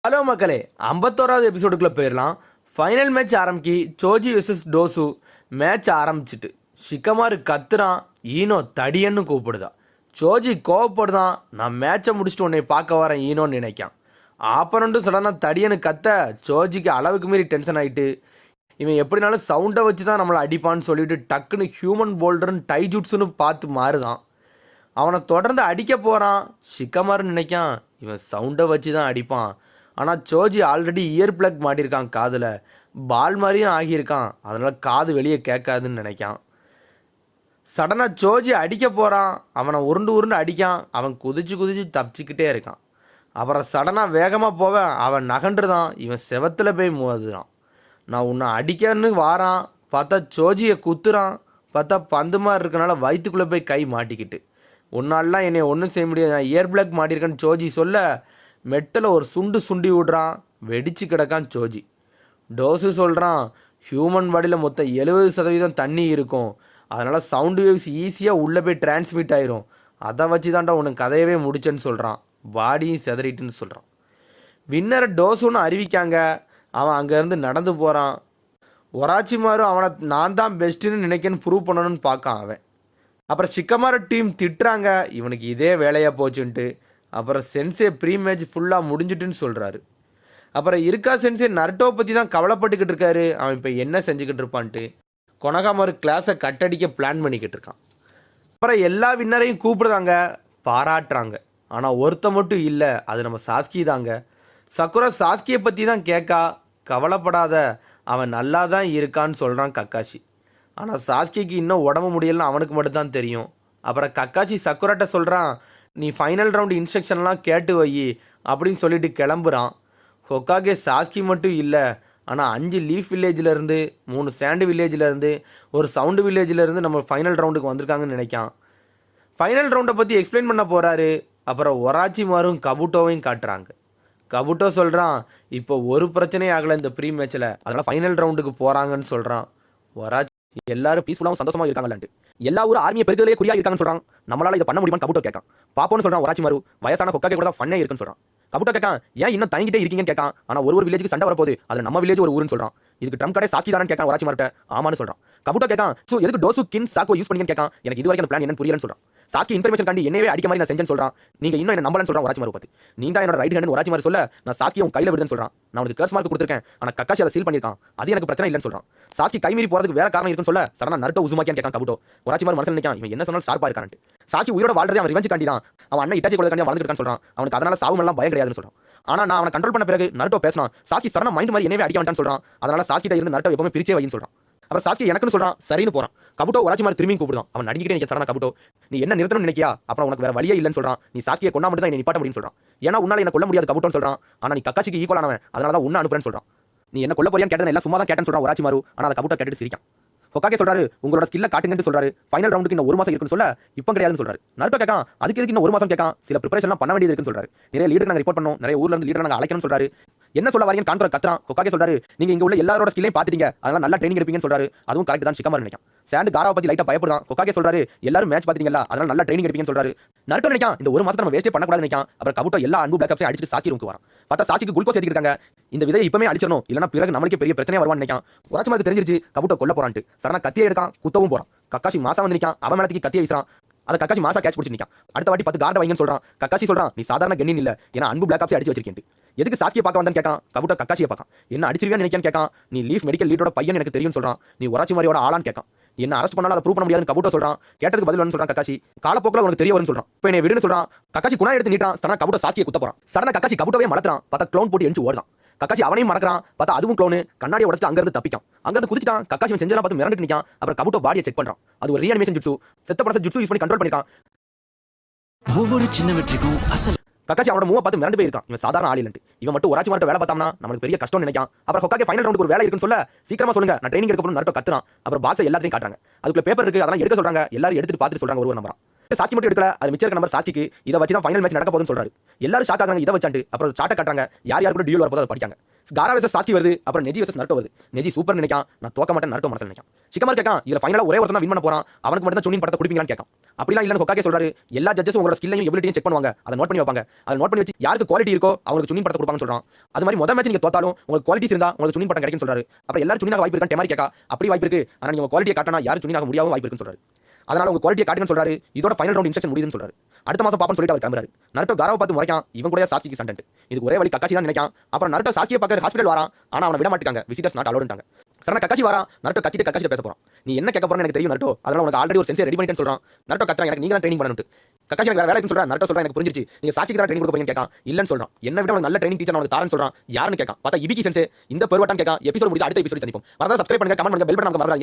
Hello மக்களே, 51வது எபிசோடுக்குள்ளே போயிடலாம். Final match ஆரம்பிக்கி சோஜி versus dose match ஆரம்பிச்சிட்டு ஷிக்கமாரு கத்துறான். ஈனோ தடியன்னு கூப்பிடுதான். சோஜி கோவப்படுதான். நான் மேட்சை முடிச்சுட்டு உன்னை பார்க்க வரேன் ஈனோன்னு நினைக்கான். ஆப்பரண்ட்டும் சடனாக தடியன்னு கத்த சோஜிக்கு அளவுக்கு மீறி டென்ஷன் ஆகிட்டு இவன் எப்படினாலும் சவுண்டை வச்சு தான் நம்மளை அடிப்பான்னு சொல்லிட்டு டக்குன்னு ஹியூமன் போல்டர்னு டைஜுட்ஸுன்னு பார்த்து மாறுதான். அவனை தொடர்ந்து அடிக்க போகிறான். ஷிக்கமாருன்னு நினைக்கான் இவன் சவுண்டை வச்சு தான் அடிப்பான். ஆனால் சோஜி ஆல்ரெடி இயர் பிளக் மாட்டியிருக்கான் காதில். பால் மாதிரியும் ஆகியிருக்கான். அதனால் காது வெளியே கேட்காதுன்னு நினைக்கான். சடனாக சோஜி அடிக்க போகிறான். அவனை உருண்டு உருண்டு அடிக்கான். அவன் குதிச்சு குதிச்சு தப்பிச்சுக்கிட்டே இருக்கான். அப்புறம் சடனாக வேகமாக போவேன். அவன் நகண்டுதான். இவன் செவத்தில் போய் மோதுறான். நான் உன்னை அடிக்கன்னு வாரான். பார்த்தா சோஜியை குத்துறான். பார்த்தா பந்து மாதிரி இருக்கனால வயிற்றுக்குள்ளே போய் கை மாட்டிக்கிட்டு உன்னாலாம் என்னை ஒன்றும் செய்ய முடியாது, நான் இயர் பிளக் மாட்டியிருக்கேன்னு சோஜி சொல்ல மெட்டில் ஒரு சுண்டி விடுறான். வெடிச்சு கிடக்கான் சோஜி. டோஸு சொல்கிறான் ஹியூமன் பாடியில் மொத்தம் 70% தண்ணி இருக்கும். அதனால் சவுண்டு வேவ்ஸ் ஈஸியாக உள்ளே போய் டிரான்ஸ்மிட் ஆயிரும். அதை வச்சு தான்டா உனக்கு கதையவே முடிச்சேன்னு சொல்கிறான். பாடியும் செதறிட்டுன்னு சொல்கிறான். வின்னரை டோஸுன்னு அறிவிக்காங்க. அவன் அங்கேருந்து நடந்து போகிறான். ஒராச்சிமாரும் அவனை நான் தான் பெஸ்ட்டுன்னு நினைக்கன்னு ப்ரூவ் பண்ணணும்னு பார்க்கான் அவன். அப்புறம் ஷிக்கமாரு டீம் திட்டுறாங்க இவனுக்கு இதே வேலையாக போச்சுன்ட்டு. அப்புறம் சென்சே ப்ரீ மேட்ச் ஃபுல்லாக முடிஞ்சிட்டுன்னு சொல்கிறாரு. அப்புறம் இருக்கா சென்சே நருட்டோவை பற்றி தான் கவலைப்பட்டுக்கிட்டு இருக்காரு. அவன் இப்போ என்ன செஞ்சுக்கிட்டு இருப்பான்ட்டு கொனகாமாரு கிளாஸை கட்டடிக்க பிளான் பண்ணிக்கிட்டு இருக்கான். அப்புறம் எல்லா வின்னரையும் கூப்பிடுறாங்க, பாராட்டுறாங்க. ஆனால் ஒருத்த மட்டும் இல்லை, அது நம்ம சாஸ்கி தாங்க. சக்குரா சாஸ்கியை பற்றி தான் கேட்கா. கவலைப்படாத, அவன் நல்லா தான் இருக்கான்னு சொல்கிறான் கக்காஷி. ஆனால் சாஸ்கிக்கு இன்னும் உடம்பு முடியலன்னு அவனுக்கு மட்டும்தான் தெரியும். அப்புறம் கக்காஷி சக்குராட்ட சொல்கிறான் நீ ஃபைனல் ரவுண்டு இன்ஸ்ட்ரக்ஷன்லாம் கேட்டு வை அப்படின்னு சொல்லிட்டு கிளம்புறான். ஹொக்காகே சாஸ்கி மட்டும் இல்லை, ஆனால் 5 லீஃப் வில்லேஜிலேருந்து 3 சேண்டு வில்லேஜிலேருந்து ஒரு சவுண்டு வில்லேஜிலேருந்து நம்ம ஃபைனல் ரவுண்டுக்கு வந்திருக்காங்கன்னு நினைக்கான். ஃபைனல் ரவுண்டை பற்றி எக்ஸ்பிளைன் பண்ண போகிறாரு. அப்புறம் ஒராச்சிமாரும் கபுட்டோவையும் காட்டுறாங்க. கபுட்டோ சொல்கிறான் இப்போ ஒரு பிரச்சனையும் ஆகலை இந்த ப்ரீ மேட்ச்சில், அதனால் ஃபைனல் ரவுண்டுக்கு போகிறாங்கன்னு சொல்கிறான். ஒராச்சி எல்லாரும் பீஸ்ஃபுல்லாகவும் சந்தோஷமாக இருக்காங்களான்ட்டு எல்லா ஊரும் ஆர்மியை பெருக்கிறதே குறியாக இருக்காங்கன்னு சொல்கிறான். நம்மளால் இதை பண்ண முடியுமான்னு கபுட்டோ கேட்கான். பாப்போன்னு சொல்கிறான் ஒராச்சிமாரு. வயசான ஹொக்காகே கூட தான் ஃபன்னே இருக்குன்னு சொல்கிறான். கபுட்டோ கேட்கான் ஏன் இன்னும் தங்கிட்டே இருக்கீங்கன்னு கேட்கான். ஆனால் ஒரு வில்லேஜுக்கு சண்டை வரப்போகுது, அதில் நம்ம வில்லேஜ் ஒரு ஊருன்னு சொல்கிறான். இதுக்கு ட்ரம் கடை சாக்கி தானே கேட்கான் ஒராச்சிமார்ட்ட. ஆமான்னு சொல்கிறான். கபுட்டோ கேட்கான் ஸோ எதுக்கு டோசு கின் சாக்கோ யூஸ் பண்ணீங்கன்னு கேட்கான். எனக்கு இது வரைக்கும் அந்த பிளான் என்னன்னு புரியலன்னு சொல்கிறான். சாஸ்கி இன்ஃபர்மேஷன் காண்டி என்னவே அடிக்க மாதிரி நான் செஞ்சேன்னு சொல்கிறான். நீங்கள் இன்னும் என்ன நம்பலன்னு சொல்கிறான் ஒராச்சிமாரு பார்த்து. நீ தான் என்னோட ரைட் ஹேண்ட் ஒராச்சிமாரு சொல்ல நான் சாஸ்கி உன் கையில் விடுதுன்னு சொல்கிறான். நான் உனக்கு கர்ஸ் மார்க் கொடுத்துருக்கேன், ஆனால் கக்காஷி அதை சீல் பண்ணியிருக்கான். அது எனக்கு பிரச்சனை இல்லைன்னு சொல்கிறான். சாஸ்கி கைமீறி போகிறதுக்கு வேற காரணம் இருக்குன்னு சொல்ல சடனா நருட்டோ உசுமாக்கியான்னு கேட்கான் கபுட்டோ. ஒராச்சிமாரு மனசில் நினைக்கான் இவன் என்ன சொன்னாலும் ஷார்ப்பா இருக்கான்ட்டு. சாஸ்கி உயிரோட வாழ்றதே அவன் ரிவெஞ்ச் காண்டி தான். அவன் அண்ணன் இட்டாச்சி கொள்ளைக்காண்டி வாழ்ந்துட்டு சொல்கிறான். அவனுக்கு அதனால சாவுமெல்லாம் பயம் கிடையாதுன்னு சொல்கிறான். ஆனால் நான் அவனை கண்ட்ரோல் பண்ண பிறகு நருட்டோ பேசினான். சாஸ்கி சடனா மைண்ட் மாதிரி என்னவே அடிக்க வேண்டாம்னு சொல்கிறான். அதனால சாஸ்கிட்ட இருந்து நருட்டோ எப்பவுமே பிரிச்சே வைன்னு சொல்கிறான். அப்புறம் சாஸ்கி எனக்குன்னு சொல்கிறான். சரின்னு போகிறான். கபுட்டோ ஒராச்சிமாரு திரும்பியும் கூப்பிடுறான். அவன் நடிக்கிட்டே நிற்க சடனா கபுட்டோ நீ என்ன நிறுத்தணும்னு நினைக்கியா, அப்புறம் உனக்கு வேற வழியே இல்லைன்னு சொல்கிறான். நீ சாஸ்கியை கொண்டா மட்டும் தான் என்னை நிப்பாட்ட முடியும்னு சொல்கிறான். ஏன்னா உன்னால என்ன கொல்ல முடியாது கபுட்டோன்னு சொல்கிறான். ஆனால் நீ கக்காஷிக்கு ஈக்குவல் ஆனவன், அதனால தான் உன்னை அனுப்புறேன்னு சொல்கிறான். நீ என்ன கொல்ல போறியான்னு கேட்டது எல்லாம் சும்மா தான் கேட்டேன்னு சொல்கிறான் ஒராச்சிமாரு. ஆனால் அதை கபுட்டோ கேட்டுட்டு சிரிக்கான். ஹொக்காகே சொல்றாரு உங்களோட ஸ்கில்ல காட்டுங்கன்னு சொல்றாரு. ஃபைனல் ரவுண்டுக்கு இன்னும் 1 மாசம் இருக்குன்னு சொல்ல இப்போ கிடையாதுன்னு சொல்றாரு. நருட்டோ கேட்கான் அதுக்கு எதுக்கு இன்னும் 1 மாசம் கேட்கான். சில ப்ரிப்பரேஷன்லாம் பண்ண வேண்டியது இருக்குன்னு சொல்றாரு. நிறைய லீடர் நாங்கள் ரிப்போர்ட் பண்ணோம், நிறைய ஊர்ல இருந்து லீடர் நாங்கள் அழைக்கணும்னு சொல்றாரு. என்ன சொல்ல வரீங்கன்னு கான்ட்ரா கத்துறான். ஹொக்காகே சொல்றாரு நீங்க இங்க உள்ள எல்லாரோட ஸ்கில்லையும் பார்த்துட்டீங்க, அதனால நல்லா ட்ரைனிங் எடுப்பீங்கன்னு சொல்றாரு. அதுவும் கரெக்ட் தான் ஷிக்கமாரு நினைக்கான். சாண்ட் காராவை பத்தி லைட்டா பயப்படுறான். ஹொக்காகே சொல்றாரு எல்லாரும் மேட்ச் பார்த்துட்டீங்களா, அதனால நல்லா ட்ரைனிங் எடுப்பீங்கன்னு சொல்றாரு. நருட்டோ நினைக்கான் இந்த 1 மாசத்தை நம்ம வேஸ்டே பண்ணக்கூடாதுன்னு நினைக்கான். அப்புறம் கபுட்டோ எல்லா அன்பு பேக்கப்ஸை அடிச்சுட்டு சாக்கி ரூமுக்கு வரான். பார்த்தா சாக்கிக்கு குளுக்கோஸ் ஏத்திக்கிட்டாங்க. இந்த விதையை இப்பவே அடிச்சிடணும், இல்லைன்னா பிறகு நம்மளுக்கு பெரிய பிரச்சனை வருவான்னு நினைக்கான். ஒராச்சிமாருக்கு தெரிஞ்சிருச்சு கபுட்டோ கொல்ல போறான்ட்டு. சடனா கத்தியை எடுக்கான், குத்தவும் போறான். கக்காஷி மாசா வந்து நிற்கான். அவன் மேலத்துக்கு கத்தியை வீசுறான். அதை கக்காஷி மாசா கேட்ச் பிடிச்சி நிற்கான். அடுத்த வாட்டி 10 கார்டை வைங்கன்னு சொல்றான். கக்காஷி சொல்றான் நீ சாதாரண கென்னின் இல்ல, ஏன்னா அன்பு பிளாக் ஆப்ஸை அடிச்சு வச்சிருக்கேன். எதுக்கு சாஸ்கியை பார்க்க வந்தேன்னு கேட்கான். கபுட்டோ கக்காஷியை பார்க்கான். என்ன அடிச்சிருவியான்னு நினைக்கான்னு கேட்கான். நீ லீஃப் மெடிக்கல் லீடரோட பையன் எனக்கு தெரியும் சொல்றான். நீ ஒராச்சிமாரியோட ஆளான்னு கேட்கான். என்ன அரெஸ்ட் பண்ணாலும் அதை ப்ரூவ் பண்ண முடியாதுன்னு கபுட்டோ சொல்றான். கேட்டதுக்கு பதில் வந்து சொல்றான் கக்காஷி காலப்போக்கில் உனக்கு தெரிய வரும்னு சொல்றான். இப்போ என்னை விடுன்னு சொல்றான். கக்காஷி குணா எடுத்து நீட்டான். சடனா கபுட்டோ சாஸ்கியை குத்த போறான். சடனா கக்காஷி கபுட்டோவே மறக்கிறான். பார்த்தா க்ளோன் போட்டு எஞ்சி ஓடுறான். கக்காஷி அவனையும் மறக்கிறான். பார்த்தா அதுவும் க்ளோனு கண்ணாடியை உடச்சு அங்கிருந்து தப்பிக்கான். அங்கிருந்து குதிச்சிட்டான். கக்காஷி செஞ்சலாம் பார்த்து மிரண்டு நிற்கான். அப்புறம் கபுட்டோ பாடியை செக் பண்றான். அது ஒரு ரீஅனிமேஷன் ஜுட்சு. செத்த படத்தை ஜுட்சு யூஸ் பண்ணி கண்ட்ரோல் பண்ணிருக்கான். ஒவ்வொரு சின்ன வெற்றிக்கும் அசல் கக்காஷி அவனோட மூவ பார்த்து மிரண்டு போயிருக்கான். இவன் சாதாரண ஆள் இல்லைன்னு. இவன் மட்டும் ஒராச்சிமார்ட்ட வேலை பார்த்தாம்னா நமக்கு பெரிய கஷ்டம் நினைக்கான். அப்புறம் ஹொக்காகே ஃபைனல் ரவுண்டுக்கு ஒரு வேலை இருக்குன்னு சொல்ல சீக்கிரமா சொல்லுங்க நான் ட்ரைனிங் எடுக்க போறேன்னு நருட்டோ கத்துறான். அப்புறம் பாக்ஸை எல்லாத்தையும் காட்டுறாங்க. அதுக்குள்ள பேப்பர் இருக்கு, அதெல்லாம் எடுக்க சொல்றாங்க. எல்லாரும் எடுத்துட்டு பார்த்துட்டு சொல்றாங்க ஒரு நம்பரான். சாட்சி மட்டும் எடுக்கல, அது மிச்சம் இருக்க நம்பர் சாட்சிக்கு இதை வச்சு தான் ஃபைனல் மேட்ச் நடக்க போகுதுன்னு சொல்றாரு. எல்லாரும் ஷாக் ஆகுறாங்க இதை வச்சாண்டு. அப்புறம் சாட்டை காட்டுறாங்க, யார் யார் கூட டியூல் வரப்போது அதை படிக்காங்க. காரா வெர்சஸ் சாட்சி வருது, அப்புறம் நெஜி வெர்சஸ் நருட்டோ வருது. நெஜி சூப்பர் நினைக்கான், நான் தோக்க மாட்டேன் நருட்டோ மனசுல நினைக்கான். சிக்கமார் கேட்கான், இதுல ஃபைனலா ஒரே ஒருத்தன் தான் வின் பண்ண போறான், அவனுக்கு மட்டும் தான் சுனின் படத்தை கொடுப்பீங்களான்னு கேட்கான். அப்படிலாம் இல்லன்னு ஹொக்காகே சொல்றாரு, எல்லா ஜட்ஜஸும் உங்களோட ஸ்கில்லையும் எபிலிட்டியும் செக் பண்ணுவாங்க, அதை நோட் பண்ணி வைப்பாங்க. அதை நோட் பண்ணி வச்சு யாருக்கு குவாலிட்டி இருக்கோ அவங்களுக்கு சுனின் படத்தை கொடுப்பாங்கன்னு சொல்றான். அது மாதிரி முதல் மேட்ச் நீங்க தோத்தாலும் உங்களுக்கு குவாலிட்டிஸ் இருந்தா உங்களுக்கு சுனின் படம் கிடைக்கும்னு சொல்றாரு. அப்புறம் எல்லாரும் சுனினாக வாய்ப்பு இருக்கான்னு டெமாரி கேட்கா, அப்படி வாய்ப்பு இருக்கு, ஆனா நீங்க குவாலிட்டியை காட்டினா யாரும் சுனினாக முடியாம வாய்ப்பு இருக்குன்னு சொல்றாரு. அதனால உங்க குவாலிட்டியை காட்டுங்கன்னு சொல்றாரு. இதோட ஃபைனல் ரவுண்ட் இன்ஸ்ட்ரக்ஷன் முடியுதுன்னு சொல்றாரு. அடுத்த மாசம் பாப்போம்னு சொல்லிட்டு அவர் கிளம்புறாரு. நருட்டோ காராவை பார்த்து முறைக்கான், இவன் கூட சாட்சிக்கு சண்டை. இதுக்கு ஒரே வழி கக்காசி தான் நினைக்கான். அப்புறம் நருட்டோ சாட்சியை பார்க்க ஹாஸ்பிட்டல் வரான், ஆனா அவனை விட மாட்டாங்க, விசிட்டர்ஸ் நாட் அலோடுட்டாங்க. சரணா கக்காசி வரான், நருட்டோ கத்திட்டு கக்காசிட்ட பேச போறான். நீ என்ன கேட்க போறன்னு எனக்கு தெரியும் நருட்டோ, அதனால உனக்கு ஆல்ரெடி ஒரு சென்சர் ரெடி பண்ணிட்டேன்னு சொல்றான். நருட்டோ கத்துறான், எனக்கு நீங்க தான் ட்ரைனிங் பண்ணனும். கக்காசி எனக்கு வேற வேலை இருக்குன்னு சொல்றான். நருட்டோ சொல்றான், எனக்கு புரிஞ்சிருச்சு, நீங்க சாட்சிக்கு தான் ட்ரைனிங் கொடுக்க போறீங்கன்னு கேட்கான். இல்லன்னு சொல்றான். என்ன விட உனக்கு நல்ல ட்ரைனிங் டீச்சர் உனக்கு தாரன்னு சொல்றான். யாருன்னு கேட்கான். பார்த்தா இபிகி சென்சே. இந்த பெருவட்டம் கேட்கான். எபிசோட் முடிஞ்சு அடுத்த எபிசோட் சந்திப்போம். மறக்காம சப்ஸ்கிரைப் பண்ணுங்க, கமெண்ட் பண்ணுங்க, பெல் பட்டன் நமக்கு மறக்காதீங்க.